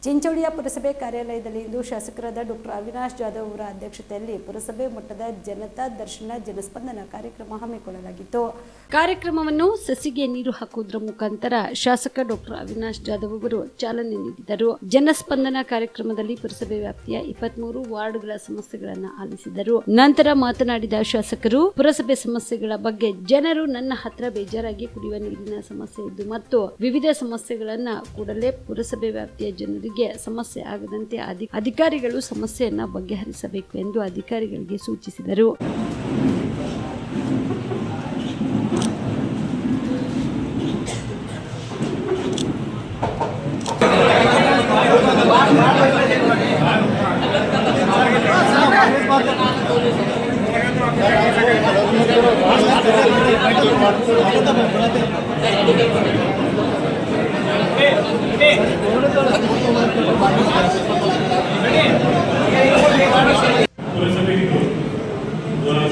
ಚಿಂಚೋಳಿಯ ಪುರಸಭೆ ಕಾರ್ಯಾಲಯದಲ್ಲಿ ಇಂದು ಶಾಸಕರಾದ ಡಾಕ್ಟರ್ ಅವಿನಾಶ್ ಜಾಧವ್ ಅವರ ಅಧ್ಯಕ್ಷತೆಯಲ್ಲಿ ಪುರಸಭೆ ಮಟ್ಟದ ಜನತಾ ದರ್ಶನ ಜನಸ್ಪಂದನ ಕಾರ್ಯಕ್ರಮ ಹಮ್ಮಿಕೊಳ್ಳಲಾಗಿತ್ತು. ಕಾರ್ಯಕ್ರಮವನ್ನು ಸಸಿಗೆ ನೀರು ಹಾಕುವುದರ ಮುಖಾಂತರ ಶಾಸಕ ಡಾಕ್ಟರ್ ಅವಿನಾಶ್ ಜಾಧವ್ ಅವರು ಚಾಲನೆ ನೀಡಿದರು. ಜನಸ್ಪಂದನ ಕಾರ್ಯಕ್ರಮದಲ್ಲಿ ಪುರಸಭೆ ವ್ಯಾಪ್ತಿಯ 23 ವಾರ್ಡ್ಗಳ ಸಮಸ್ಯೆಗಳನ್ನು ಆಲಿಸಿದರು. ನಂತರ ಮಾತನಾಡಿದ ಶಾಸಕರು, ಪುರಸಭೆ ಸಮಸ್ಯೆಗಳ ಬಗ್ಗೆ ಜನರು ನನ್ನ ಹತ್ರ ಬೇಜಾರಾಗಿ ಕುಡಿಯುವ ನೀರಿನ ಸಮಸ್ಯೆ ಇದ್ದು ಮತ್ತು ವಿವಿಧ ಸಮಸ್ಯೆಗಳನ್ನ ಕೂಡಲೇ ಪುರಸಭೆ ವ್ಯಾಪ್ತಿಯ ಜನರಿಗೆ ಸಮಸ್ಯೆ ಆಗದಂತೆ ಅಧಿಕಾರಿಗಳು ಸಮಸ್ಯೆಯನ್ನ ಬಗೆಹರಿಸಬೇಕು ಎಂದು ಅಧಿಕಾರಿಗಳಿಗೆ ಸೂಚಿಸಿದರು.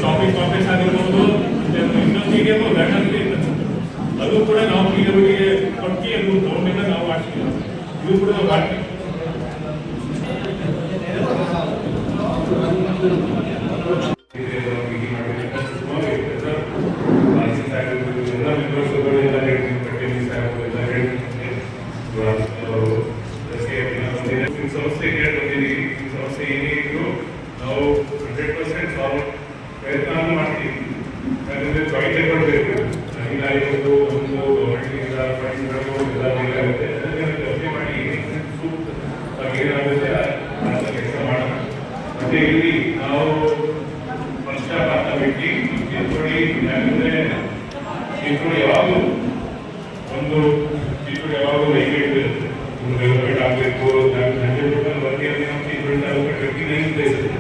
ಶಾಪಿಂಗ್ ಕಾಂಪ್ಲೆಕ್ಸ್ ಆಗಿರ್ಬೋದು, ಇನ್ನೊಂದು ಅದು ಕೂಡ ನಾವು ಈಗವರಿಗೆ ಕೊಟ್ಟು ಅದು ಗೌರ್ಮೆಂಟ್ ನಾವು ಮಾಡ್ತೀವಿ. ಇದು ಕೂಡ ಮಾಡ್ತೀವಿ. ಸಮಸ್ಯೆ ಏನಿದ್ರು ನಾವು 100% ಸಾಲ್ವ್ ಪ್ರಯತ್ನ ಮಾಡ್ತೀವಿ. ಯಾಕಂದ್ರೆ ಜಾಯಿಂಟ್ ಎಫರ್ಟ್ ಬೇಕು. ಹೀಗಾಗಿರ್ಬೋದು, ಒಂದು ಗೌರ್ಮೆಂಟಿಂದ ಫಂಡ್ಸ್ಗಳು ಎಲ್ಲ ಬೇಕಾಗುತ್ತೆ. ಅದನ್ನು ಯೋಚನೆ ಮಾಡಿ ಏನಾಗುತ್ತೆ ಅಂತ ಕೆಲಸ ಮಾಡೋಣ. ಮತ್ತೆ ಇಲ್ಲಿ ನಾವು ಪಶ್ಚಾತ್ತಾಪ ಬಿಟ್ಟು ಚಿಂಚೋಳಿ, ಯಾಕಂದ್ರೆ ಚಿಂಚೋಳಿ ಯಾವಾಗಲೂ ಯಾವಾಗಲೂ ರೈಲ್ವೆ ಇರುತ್ತೆ. ಡೆವಲಪ್ಮೆಂಟ್ ಆಗಬೇಕು. 100% ವರ್ಕಿಯಲ್ಲಿ ನಾವು ಚಿಂಚೋಳಿ ತಾಲೂಕು 29 ಪ್ಲೇಸ್ ಇದೆ.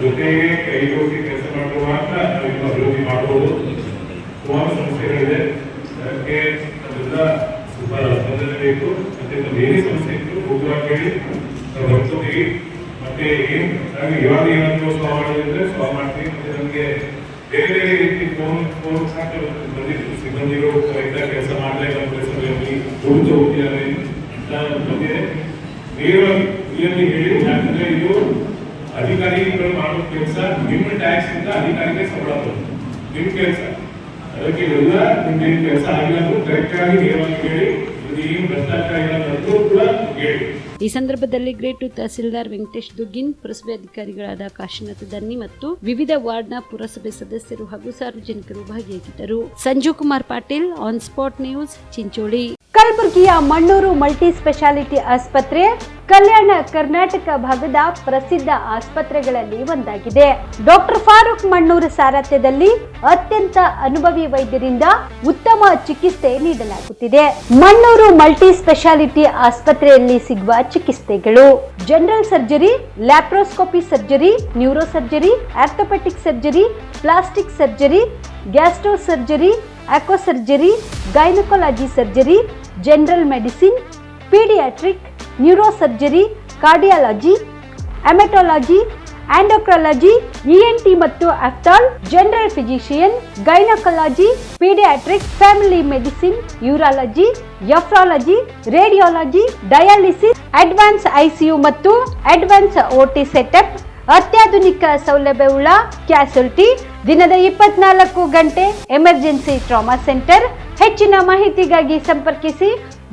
ಜೊತೆಗೆ ಕೈಗೂಡಿ ಕೆಲಸ ಮಾಡುವ ಮಾತ್ರ ನಾವು ಇನ್ನೂ ಅಭಿವೃದ್ಧಿ ಮಾಡಬಹುದು. ಸುಮಾರು ಸಮಸ್ಯೆಗಳಿದೆ. ಅದಕ್ಕೆ ಅದೆಲ್ಲ ಸ್ವಲ್ಪ ಸ್ಪಂದನೆ ಬೇಕು. ಮತ್ತೆ ಬೇರೆ ಸಮಸ್ಯೆ ಇತ್ತು ಹೋಗುವಾಗ ಹೇಳಿ ನಾವು ಬರ್ತೀವಿ. ಮತ್ತೆ ಇವಾಗ ಏನಾದರೂ ಸಾಲ್ವ್ ಮಾಡೋದಿದ್ರೆ ಸಾಲ್ವ್ ಮಾಡ್ತೀವಿ. ಮತ್ತೆ ನಮಗೆ ಬೇರೆ ಬೇರೆ ರೀತಿ ಫೋನ್ ಬಂದಿತ್ತು. ಸಿಬ್ಬಂದಿಗಳು ಕೆಲಸ ಮಾಡಲಿಲ್ಲ ಪುರಸಭೆಯಲ್ಲಿ ಹುಡುಕ ಹೋಗಿದ್ದಾರೆ ಅಂತ ಬಂದಿದೆ. ನೇರವಾಗಿ ಹೇಳಿ, ಯಾಕಂದ್ರೆ ಇದು ಅಧಿಕಾರಿಗಳು ಮಾಡೋ ಕೆಲಸ ನಿಮ್ಮ ಟ್ಯಾಕ್ಸ್ ಇಂದ ಅಧಿಕಾರಿಗೆ ಸಂಬಳ ಬರುತ್ತೆ. ನಿಮ್ಮ ಕೆಲಸ ಅದಕ್ಕೆ ಎಲ್ಲ ನಿಮ್ಮ ಕೆಲಸ ಆಗಿಲ್ಲ ಕರೆಕ್ಟ್ ಆಗಿ ನೇರವಾಗಿ ಹೇಳಿ. ಏನು ಭ್ರಷ್ಟಾಚಾರ ಇಲ್ಲ ಕೂಡ ಹೇಳಿ. ಈ ಸಂದರ್ಭದಲ್ಲಿ ಗ್ರೇಡ್ 2 ತಹಸೀಲ್ದಾರ್ ವೆಂಕಟೇಶ್ ದುಗ್ಗಿನ್, ಪುರಸಭೆ ಅಧಿಕಾರಿಗಳಾದ ಕಾಶಿನಾಥ್ ದನ್ನಿ ಮತ್ತು ವಿವಿಧ ವಾರ್ಡ್ನ ಪುರಸಭೆ ಸದಸ್ಯರು ಹಾಗೂ ಸಾರ್ವಜನಿಕರು ಭಾಗಿಯಾಗಿದ್ದರು. Sanjeev Kumar Patil, on spot news, Chincholi. ಕಲಬುರಗಿಯ ಮಣ್ಣೂರು ಮಲ್ಟಿ ಸ್ಪೆಷಾಲಿಟಿ ಆಸ್ಪತ್ರೆ ಕಲ್ಯಾಣ ಕರ್ನಾಟಕ ಭಾಗದ ಪ್ರಸಿದ್ಧ ಆಸ್ಪತ್ರೆಗಳಲ್ಲಿ ಒಂದಾಗಿದೆ. ಡಾಕ್ಟರ್ ಫಾರೂಕ್ ಮಣ್ಣೂರು ಸಾರಥ್ಯದಲ್ಲಿ ಅತ್ಯಂತ ಅನುಭವಿ ವೈದ್ಯರಿಂದ ಉತ್ತಮ ಚಿಕಿತ್ಸೆ ನೀಡಲಾಗುತ್ತಿದೆ. ಮಣ್ಣೂರು ಮಲ್ಟಿ ಸ್ಪೆಷಾಲಿಟಿ ಆಸ್ಪತ್ರೆಯಲ್ಲಿ ಸಿಗುವ ಚಿಕಿತ್ಸೆಗಳು: general surgery, laparoscopy surgery, neuro surgery, orthopaedic surgery, plastic surgery, gastro surgery, aqua surgery, gynaecology surgery, general medicine, paediatric, neuro surgery, cardiology, haematology, endocrinology, ENT ಮತ್ತು ophthal, general physician, gynaecology, paediatric, family medicine, urology, nephrology, radiology, dialysis, advance ICU ಮತ್ತು advance OT setup, ಅತ್ಯಾಧುನಿಕ ಸೌಲಭ್ಯವುಳ್ಳ ಕ್ಯಾಸುಲಿಟಿ, ದಿನದ 24 ಗಂಟೆ emergency trauma centre. ಹೆಚ್ಚಿನ ಮಾಹಿತಿಗಾಗಿ ಸಂಪರ್ಕಿಸಿ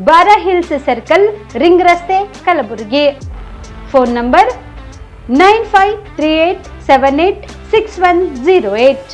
ಬಾರಾ hills circle, ring ರಸ್ತೆ, ಕಲಬುರಗಿ. Phone number 9538786108.